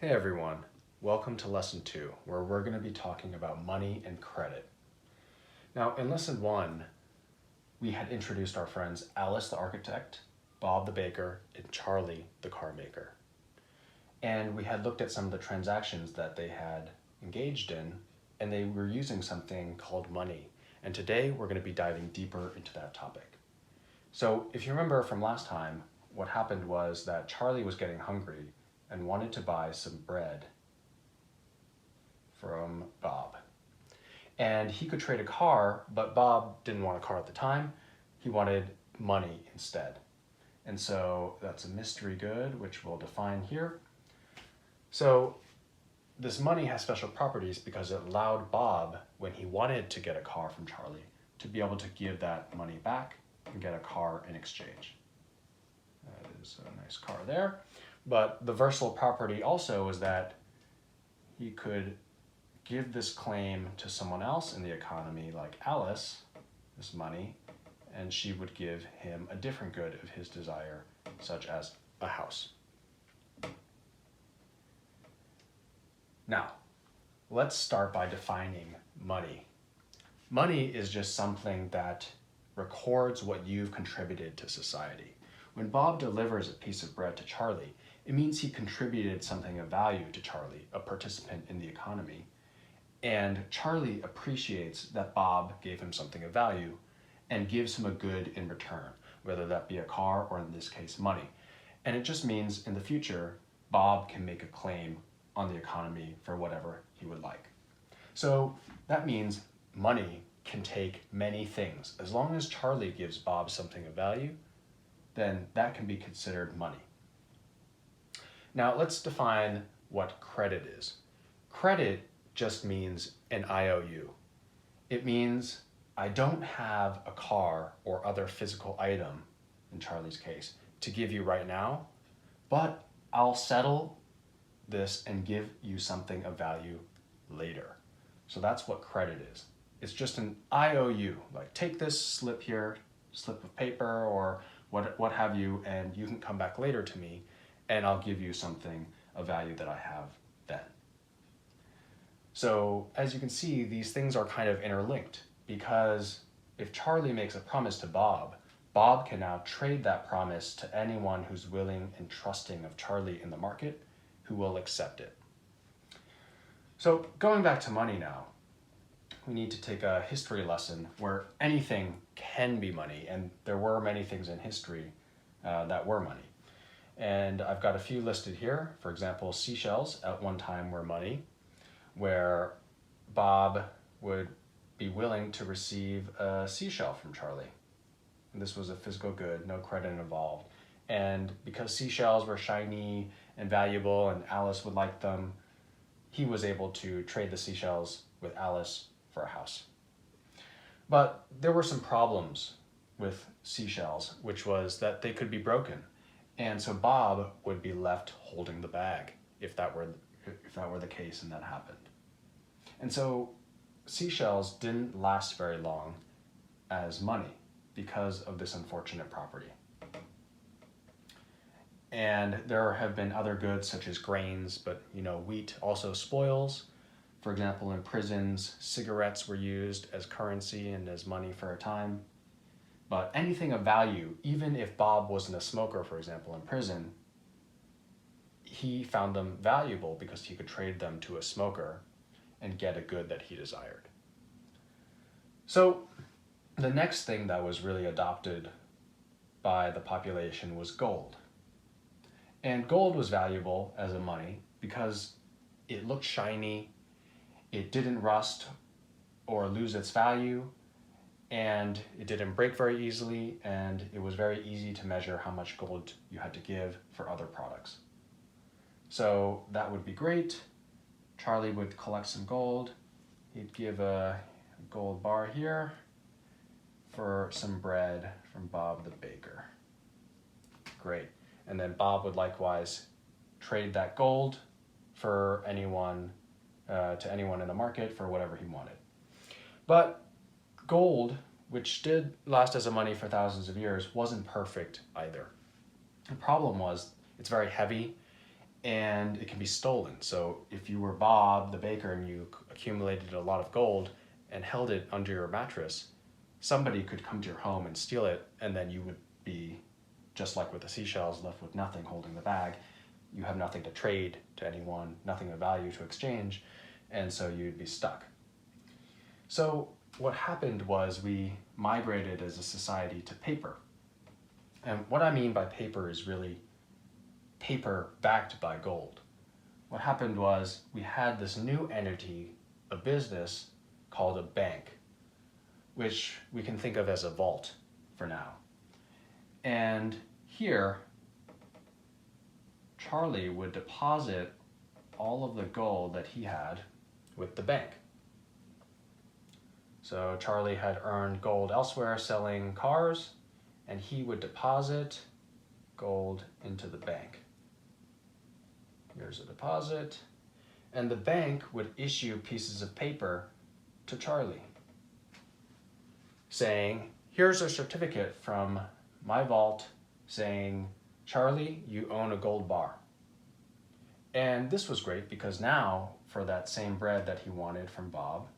Hey everyone, welcome to lesson 2, where we're going to be talking about money and credit. Now in lesson 1, we had introduced our friends Alice the architect, Bob the baker, and Charlie the car maker. And we had looked at some of the transactions that they had engaged in, and they were using something called money. And today we're going to be diving deeper into that topic. So if you remember from last time, what happened was that Charlie was getting hungry and wanted to buy some bread from Bob. And he could trade a car, but Bob didn't want a car at the time. He wanted money instead. And so that's a mystery good, which we'll define here. So this money has special properties because it allowed Bob, when he wanted to get a car from Charlie, to be able to give that money back and get a car in exchange. That is a nice car there. But the versatile property also is that he could give this claim to someone else in the economy, like Alice, this money, and she would give him a different good of his desire, such as a house. Now, let's start by defining money. Money is just something that records what you've contributed to society. When Bob delivers a piece of bread to Charlie, it means he contributed something of value to Charlie, a participant in the economy. And Charlie appreciates that Bob gave him something of value and gives him a good in return, whether that be a car or in this case, money. And it just means in the future, Bob can make a claim on the economy for whatever he would like. So that means money can take many things. As long as Charlie gives Bob something of value, then that can be considered money. Now let's define what credit is. Credit just means an IOU. It means I don't have a car or other physical item, in Charlie's case, to give you right now, but I'll settle this and give you something of value later. So that's what credit is. It's just an IOU, like take this slip here, slip of paper or what have you, and you can come back later to me and I'll give you something of value that I have then. So as you can see, these things are kind of interlinked because if Charlie makes a promise to Bob, Bob can now trade that promise to anyone who's willing and trusting of Charlie in the market who will accept it. So going back to money now, we need to take a history lesson where anything can be money, and there were many things in history that were money. And I've got a few listed here. For example, seashells at one time were money, where Bob would be willing to receive a seashell from Charlie. And this was a physical good, no credit involved. And because seashells were shiny and valuable and Alice would like them, he was able to trade the seashells with Alice for a house. But there were some problems with seashells, which was that they could be broken. And so Bob would be left holding the bag if that were the case and that happened. And so seashells didn't last very long as money because of this unfortunate property. And there have been other goods such as grains, but wheat also spoils. For example, in prisons, cigarettes were used as currency and as money for a time. But anything of value, even if Bob wasn't a smoker, for example, in prison, he found them valuable because he could trade them to a smoker and get a good that he desired. So the next thing that was really adopted by the population was gold. And gold was valuable as a money because it looked shiny, it didn't rust or lose its value, and it didn't break very easily, and it was very easy to measure how much gold you had to give for other products. So that would be great. Charlie would collect some gold. He'd give a gold bar here for some bread from Bob the baker. Great. And then Bob would likewise trade that gold for anyone, to anyone in the market for whatever he wanted. But gold, which did last as a money for thousands of years, wasn't perfect either. The problem was it's very heavy and it can be stolen. So if you were Bob the baker and you accumulated a lot of gold and held it under your mattress, somebody could come to your home and steal it, and then you would be, just like with the seashells, left with nothing holding the bag. You have nothing to trade to anyone, nothing of value to exchange, and so you'd be stuck. So what happened was we migrated as a society to paper. And what I mean by paper is really paper backed by gold. What happened was we had this new entity, a business called a bank, which we can think of as a vault for now. And here, Charlie would deposit all of the gold that he had with the bank. So Charlie had earned gold elsewhere selling cars, and he would deposit gold into the bank. Here's a deposit, and the bank would issue pieces of paper to Charlie, saying, here's a certificate from my vault saying, Charlie, you own a gold bar. And this was great because now, for that same bread that he wanted from Bob,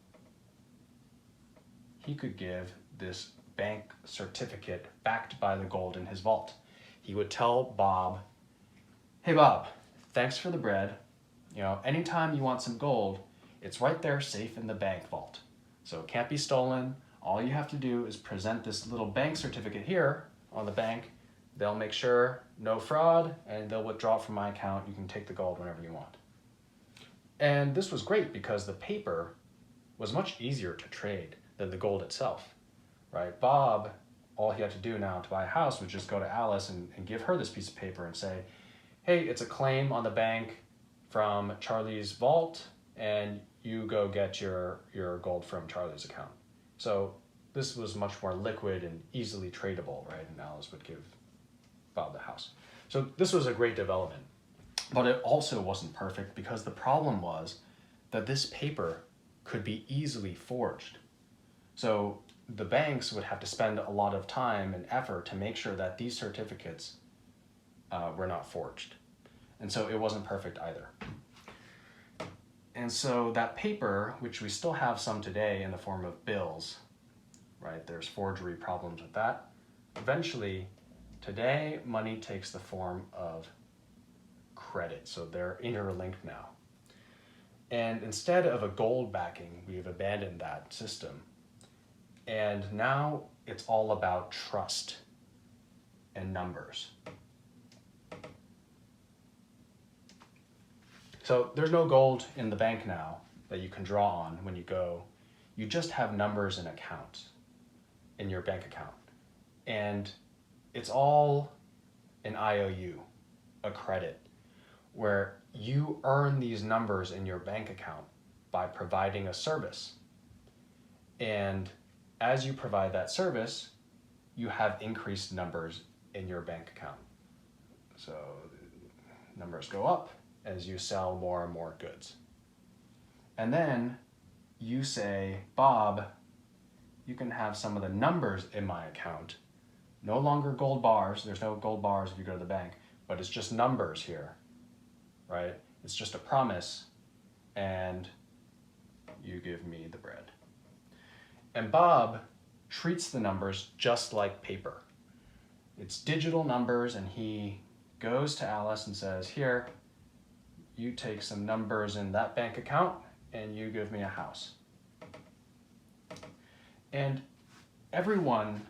he could give this bank certificate backed by the gold in his vault. He would tell Bob, hey Bob, thanks for the bread. Anytime you want some gold, it's right there safe in the bank vault. So it can't be stolen. All you have to do is present this little bank certificate here on the bank. They'll make sure no fraud, and they'll withdraw it from my account. You can take the gold whenever you want. And this was great because the paper was much easier to trade than the gold itself, right? Bob, all he had to do now to buy a house was just go to Alice and give her this piece of paper and say, hey, it's a claim on the bank from Charlie's vault, and you go get your gold from Charlie's account. So this was much more liquid and easily tradable, right? And Alice would give Bob the house. So this was a great development, but it also wasn't perfect because the problem was that this paper could be easily forged. So the banks would have to spend a lot of time and effort to make sure that these certificates were not forged. And so it wasn't perfect either. And so that paper, which we still have some today in the form of bills, right? There's forgery problems with that. Eventually, today, money takes the form of credit. So they're interlinked now. And instead of a gold backing, we've abandoned that system. And now it's all about trust and numbers. So there's no gold in the bank now that you can draw on when you go. You just have numbers and accounts in your bank account. And it's all an IOU, a credit, where you earn these numbers in your bank account by providing a service. And as you provide that service, you have increased numbers in your bank account. So numbers go up as you sell more and more goods. And then you say, Bob, you can have some of the numbers in my account. No longer gold bars. There's no gold bars if you go to the bank, but it's just numbers here, right? It's just a promise, and you give me the bread. And Bob treats the numbers just like paper. It's digital numbers, and he goes to Alice and says, here, you take some numbers in that bank account, and you give me a house. And everyone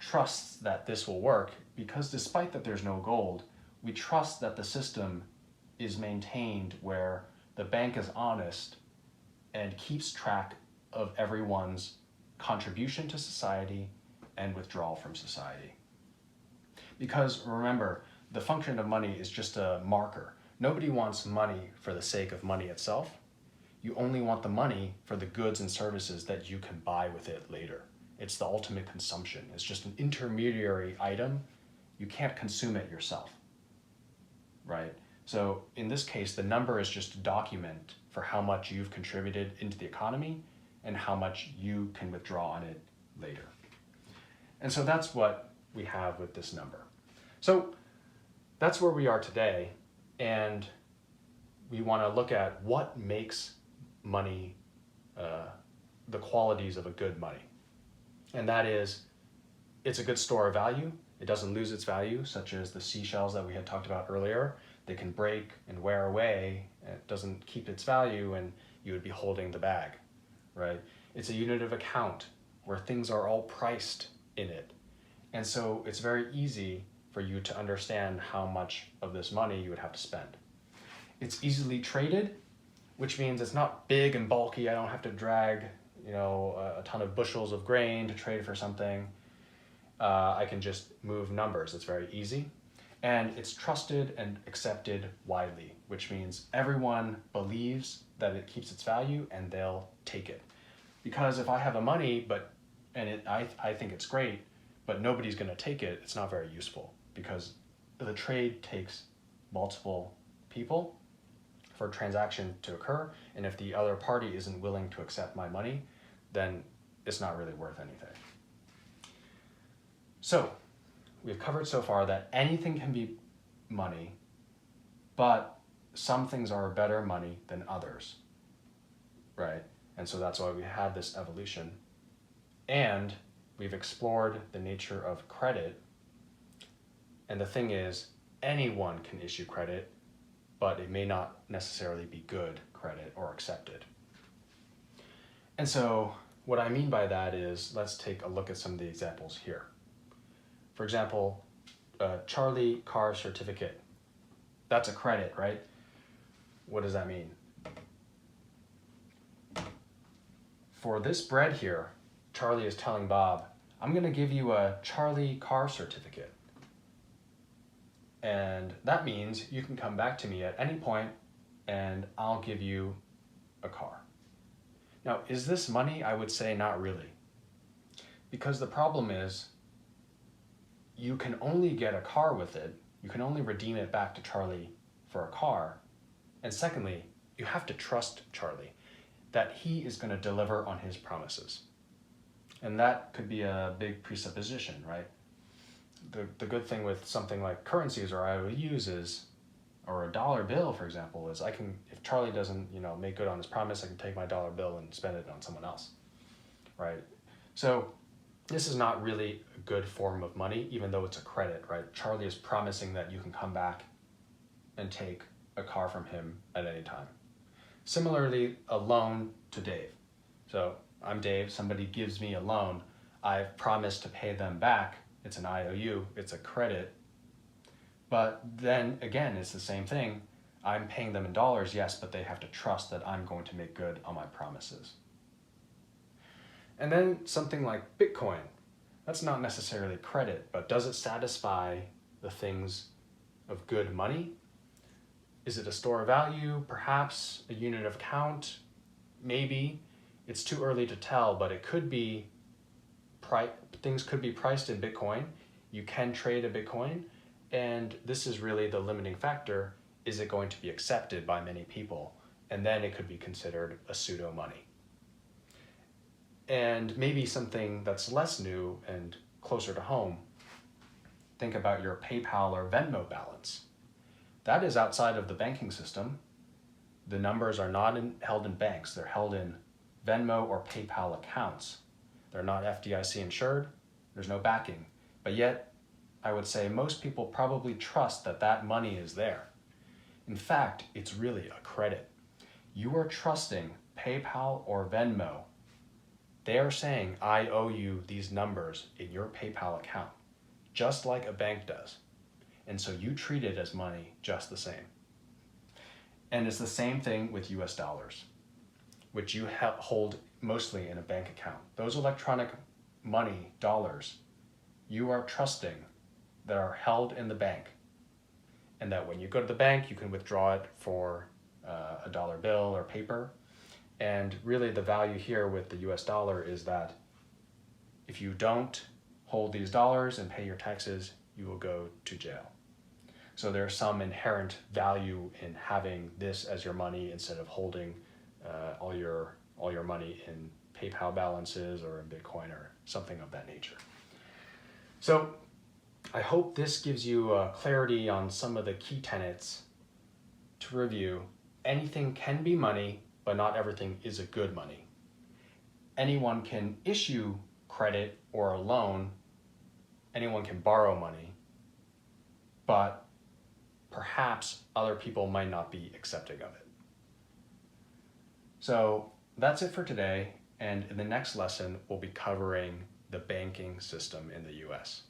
trusts that this will work because despite that there's no gold, we trust that the system is maintained where the bank is honest and keeps track of everyone's contribution to society and withdrawal from society. Because remember, the function of money is just a marker. Nobody wants money for the sake of money itself. You only want the money for the goods and services that you can buy with it later. It's the ultimate consumption. It's just an intermediary item. You can't consume it yourself, right? So in this case, the number is just a document for how much you've contributed into the economy and how much you can withdraw on it later. And so that's what we have with this number. So that's where we are today. And we want to look at what makes money, the qualities of a good money. And that is, it's a good store of value. It doesn't lose its value, such as the seashells that we had talked about earlier. They can break and wear away. It doesn't keep its value, and you would be holding the bag, right? It's a unit of account where things are all priced in it. And so it's very easy for you to understand how much of this money you would have to spend. It's easily traded, which means it's not big and bulky. I don't have to drag, a ton of bushels of grain to trade for something. I can just move numbers. It's very easy. And it's trusted and accepted widely, which means everyone believes that it keeps its value and they'll take it. Because if I have a money, I think it's great, but nobody's going to take it, it's not very useful, because the trade takes multiple people for a transaction to occur, and if the other party isn't willing to accept my money, then it's not really worth anything. So we've covered so far that anything can be money, but some things are better money than others, right? And so that's why we had this evolution. And we've explored the nature of credit. And the thing is, anyone can issue credit, but it may not necessarily be good credit or accepted. And so what I mean by that is, let's take a look at some of the examples here. For example, Charlie car certificate. That's a credit, right? What does that mean? For this bread here, Charlie is telling Bob, I'm going to give you a Charlie car certificate. And that means you can come back to me at any point and I'll give you a car. Now, is this money? I would say not really. Because the problem is, you can only get a car with it. You can only redeem it back to Charlie for a car. And secondly, you have to trust Charlie that he is going to deliver on his promises. And that could be a big presupposition, right? The good thing with something like currencies or IOUs is, or a dollar bill, for example, is if Charlie doesn't, make good on his promise, I can take my dollar bill and spend it on someone else, right? So this is not really a good form of money, even though it's a credit, right? Charlie is promising that you can come back and take a car from him at any time. Similarly, a loan to Dave. So I'm Dave, somebody gives me a loan, I've promised to pay them back. It's an IOU, it's a credit. But then again, it's the same thing. I'm paying them in dollars, yes, but they have to trust that I'm going to make good on my promises. And then something like Bitcoin. That's not necessarily credit, but does it satisfy the things of good money? Is it a store of value? Perhaps a unit of account? Maybe. It's too early to tell, but it could be, things could be priced in Bitcoin. You can trade a Bitcoin, and this is really the limiting factor. Is it going to be accepted by many people? And then it could be considered a pseudo money. And maybe something that's less new and closer to home, think about your PayPal or Venmo balance. That is outside of the banking system. The numbers are not held in banks, they're held in Venmo or PayPal accounts. They're not FDIC insured, there's no backing. But yet, I would say most people probably trust that that money is there. In fact, it's really a credit. You are trusting PayPal or Venmo. They are saying, I owe you these numbers in your PayPal account, just like a bank does. And so you treat it as money just the same. And it's the same thing with US dollars, which you hold mostly in a bank account. Those electronic money, dollars, you are trusting that are held in the bank. And that when you go to the bank, you can withdraw it for a dollar bill or paper. And really the value here with the US dollar is that if you don't hold these dollars and pay your taxes, you will go to jail. So there's some inherent value in having this as your money instead of holding all your money in PayPal balances or in Bitcoin or something of that nature. So I hope this gives you clarity on some of the key tenets to review, anything can be money, but not everything is a good money. Anyone can issue credit or a loan, anyone can borrow money, but perhaps other people might not be accepting of it. So that's it for today, and in the next lesson, we'll be covering the banking system in the US.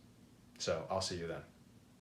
So I'll see you then.